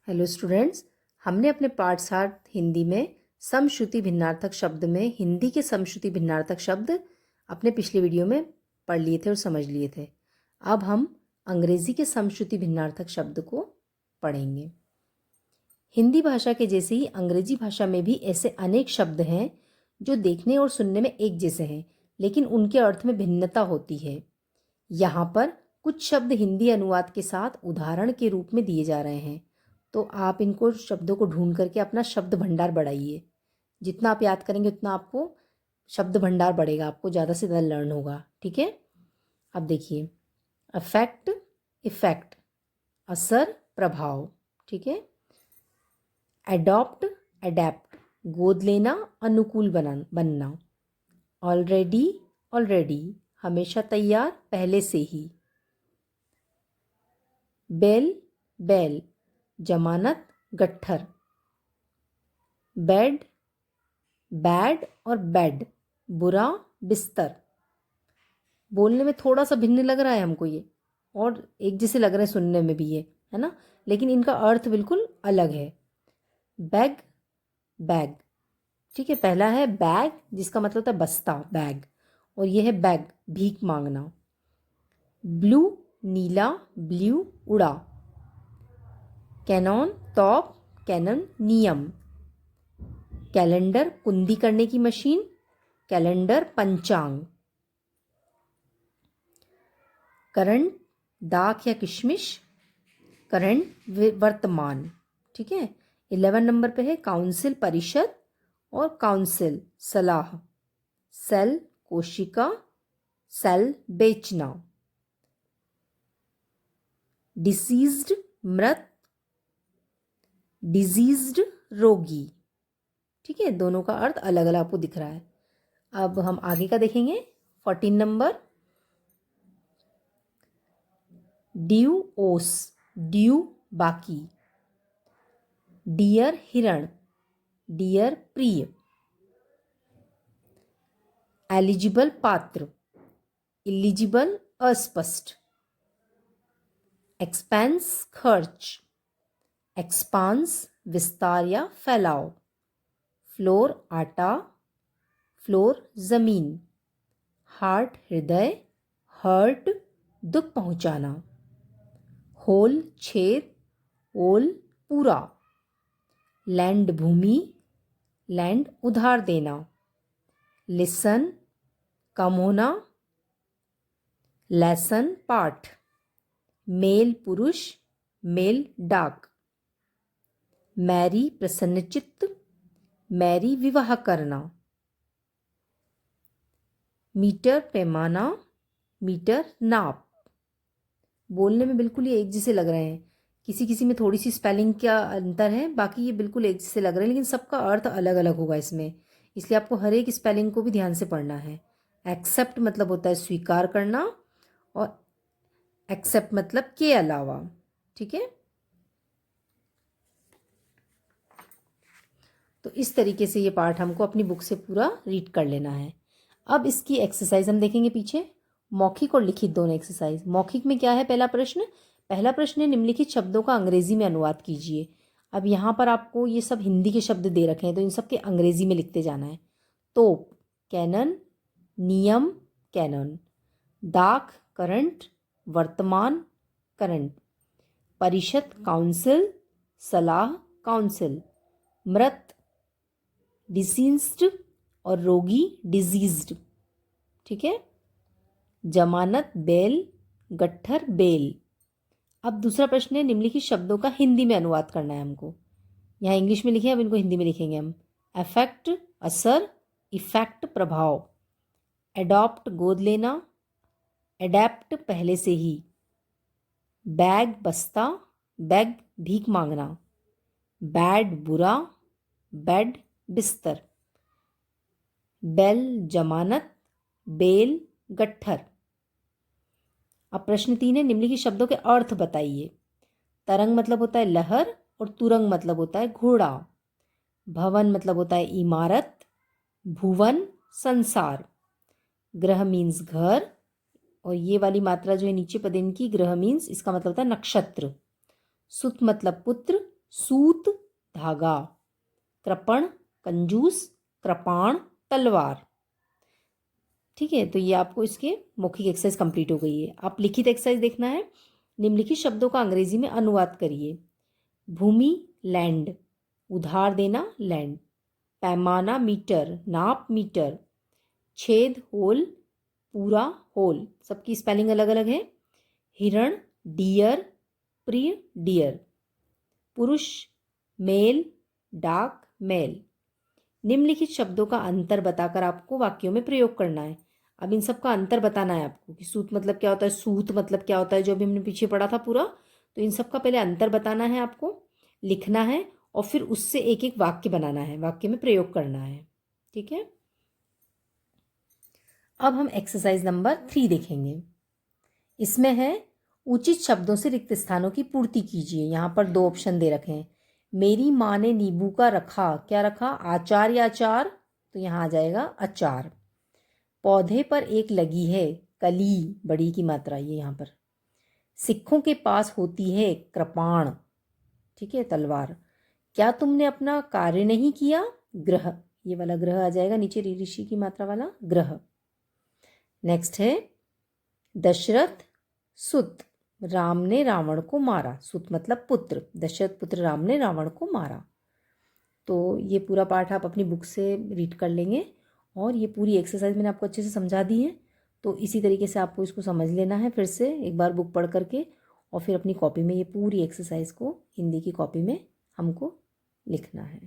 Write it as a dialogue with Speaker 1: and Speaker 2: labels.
Speaker 1: Hello students, हमने अपने पाठ 7 हिंदी में समश्रुति भिन्नार्थक शब्द में हिंदी के समश्रुति भिन्नार्थक शब्द अपने पिछले वीडियो में पढ़ लिए थे और समझ लिए थे। अब हम अंग्रेजी के समश्रुति भिन्नार्थक शब्द को पढ़ेंगे। हिंदी भाषा के जैसे ही अंग्रेजी भाषा में भी ऐसे अनेक शब्द हैं जो देखने और सुनने में एक जैसे हैं, लेकिन उनके अर्थ में भिन्नता होती है। यहाँ पर कुछ शब्द हिंदी अनुवाद के साथ उदाहरण के रूप में दिए जा रहे हैं, तो आप इनको शब्दों को ढूंढ करके अपना शब्द भंडार बढ़ाइए। जितना आप याद करेंगे उतना आपको शब्द भंडार बढ़ेगा, आपको ज़्यादा से ज़्यादा लर्न होगा। ठीक है, अब देखिए, अफेक्ट, इफेक्ट, असर, प्रभाव। ठीक है, एडॉप्ट, अडेप्ट, गोद लेना, अनुकूल बनना। ऑलरेडी, ऑलरेडी, हमेशा तैयार, पहले से ही। बेल, बैल, जमानत, गट्ठर। बेड, बैड और बेड, बुरा, बिस्तर। बोलने में थोड़ा सा भिन्न लग रहा है हमको ये, और एक जैसे लग रहे हैं सुनने में भी ये, है ना, लेकिन इनका अर्थ बिल्कुल अलग है। Bag, bag. ठीक है, पहला है बैग जिसका मतलब होता है बस्ता, बैग, और ये है बैग, भीख मांगना। ब्लू, नीला, ब्लू, उड़ा। कैनॉन, तोप, कैनन, नियम। कैलेंडर, कुंदी करने की मशीन, कैलेंडर, पंचांग। करंट, दाख या किशमिश, करंट, वर्तमान। ठीक है, 11 नंबर पे है काउंसिल, परिषद, और काउंसिल, सलाह। सेल, कोशिका, सेल, बेचना। डिसीज्ड, मृत, डिजीज्ड, रोगी। ठीक है, दोनों का अर्थ अलग अलग आपको दिख रहा है। अब हम आगे का देखेंगे। 14 नंबर, ड्यू, ओस, ड्यू, बाकी। डियर, हिरण, डियर, प्रिय। एलिजिबल, पात्र, इलिजिबल, अस्पष्ट। एक्सपेंस, खर्च, एक्सपांस, विस्तार या फैलाव। फ्लोर, आटा, फ्लोर, जमीन। हार्ट, हृदय, हर्ट, दुख पहुंचाना। होल, छेद, ओल, पूरा। लैंड, भूमि, लैंड, उधार देना। लिसन, कम होना। लेसन, पाठ। मेल, पुरुष, मेल, डाक। मैरी, प्रसन्नचित्त, मैरी, विवाह करना। मीटर, पैमाना, मीटर, नाप। बोलने में बिल्कुल ये एक जैसे लग रहे हैं, किसी किसी में थोड़ी सी स्पेलिंग का अंतर है, बाकी ये बिल्कुल एक जैसे लग रहे हैं, लेकिन सबका अर्थ अलग अलग होगा इसमें, इसलिए आपको हर एक स्पेलिंग को भी ध्यान से पढ़ना है। एक्सेप्ट मतलब होता है स्वीकार करना, और एक्सेप्ट मतलब के अलावा। ठीक है, तो इस तरीके से ये पार्ट हमको अपनी बुक से पूरा रीड कर लेना है। अब इसकी एक्सरसाइज हम देखेंगे पीछे। मौखिक और लिखित दोनों एक्सरसाइज। मौखिक में क्या है, पहला प्रश्न है निम्नलिखित शब्दों का अंग्रेजी में अनुवाद कीजिए। अब यहाँ पर आपको ये सब हिंदी के शब्द दे रखे हैं, तो इन सब के अंग्रेजी में लिखते जाना है। तोप, कैनन, नियम, कैनन। दाख, करंट, वर्तमान, करंट। परिषद, काउंसिल, सलाह, काउंसिल। मृत, डिसीज्ड, और रोगी, डिजीज्ड। ठीक है, जमानत, बेल, गट्ठर, बेल। अब दूसरा प्रश्न है निम्नलिखित शब्दों का हिंदी में अनुवाद करना है हमको। यहाँ इंग्लिश में लिखे हैं, अब इनको हिंदी में लिखेंगे हम। अफेक्ट, असर, इफेक्ट, प्रभाव। एडॉप्ट, गोद लेना, एडेप्ट, पहले से ही। बैग, बस्ता, बैग, भीख मांगना। बैड, बुरा, बेड, बिस्तर। बेल, जमानत, बेल, गट्ठर। अब प्रश्न 3 है निम्नलिखित शब्दों के अर्थ बताइए। तरंग मतलब होता है लहर, और तुरंग मतलब होता है घोड़ा। भवन मतलब होता है इमारत, भुवन, संसार। ग्रह मीन्स घर, और ये वाली मात्रा जो है नीचे पद इनकी, ग्रह मीन्स, इसका मतलब होता है नक्षत्र। सुत मतलब पुत्र, सूत धागा, कृपण कंजूस, कृपाण तलवार। ठीक है, तो ये आपको इसके मौखिक एक्सरसाइज कंप्लीट हो गई है। आप लिखित एक्सरसाइज देखना है। निम्नलिखित शब्दों का अंग्रेजी में अनुवाद करिए। भूमि लैंड, उधार देना लैंड, पैमाना मीटर, नाप मीटर, छेद होल, पूरा होल, सबकी स्पेलिंग अलग अलग है। हिरण डियर, प्रिय डियर, पुरुष मेल, डाक मेल। निम्नलिखित शब्दों का अंतर बताकर आपको वाक्यों में प्रयोग करना है। अब इन सब का अंतर बताना है आपको कि सूत मतलब क्या होता है, सूत मतलब क्या होता है, जो भी हमने पीछे पढ़ा था पूरा। तो इन सब का पहले अंतर बताना है, आपको लिखना है और फिर उससे एक एक वाक्य बनाना है, वाक्य में प्रयोग करना है। ठीक है, अब हम एक्सरसाइज नंबर 3 देखेंगे। इसमें है उचित शब्दों से रिक्त स्थानों की पूर्ति कीजिए। यहाँ पर 2 ऑप्शन दे रखे हैं। मेरी माँ ने नींबू का रखा, क्या रखा, आचार या अचार, तो यहाँ आ जाएगा अचार। पौधे पर एक लगी है, कली, बड़ी की मात्रा ये यहाँ पर। सिखों के पास होती है कृपाण, ठीक है, तलवार। क्या तुमने अपना कार्य नहीं किया, ग्रह, ये वाला ग्रह आ जाएगा नीचे, ऋषि की मात्रा वाला ग्रह। नेक्स्ट है दशरथ सुत, राम ने रावण को मारा, सुत मतलब पुत्र, दशरथ पुत्र राम ने रावण को मारा। तो ये पूरा पाठ आप अपनी बुक से रीड कर लेंगे और ये पूरी एक्सरसाइज मैंने आपको अच्छे से समझा दी है। तो इसी तरीके से आपको इसको समझ लेना है फिर से एक बार बुक पढ़ करके, और फिर अपनी कॉपी में ये पूरी एक्सरसाइज को हिंदी की कॉपी में हमको लिखना है।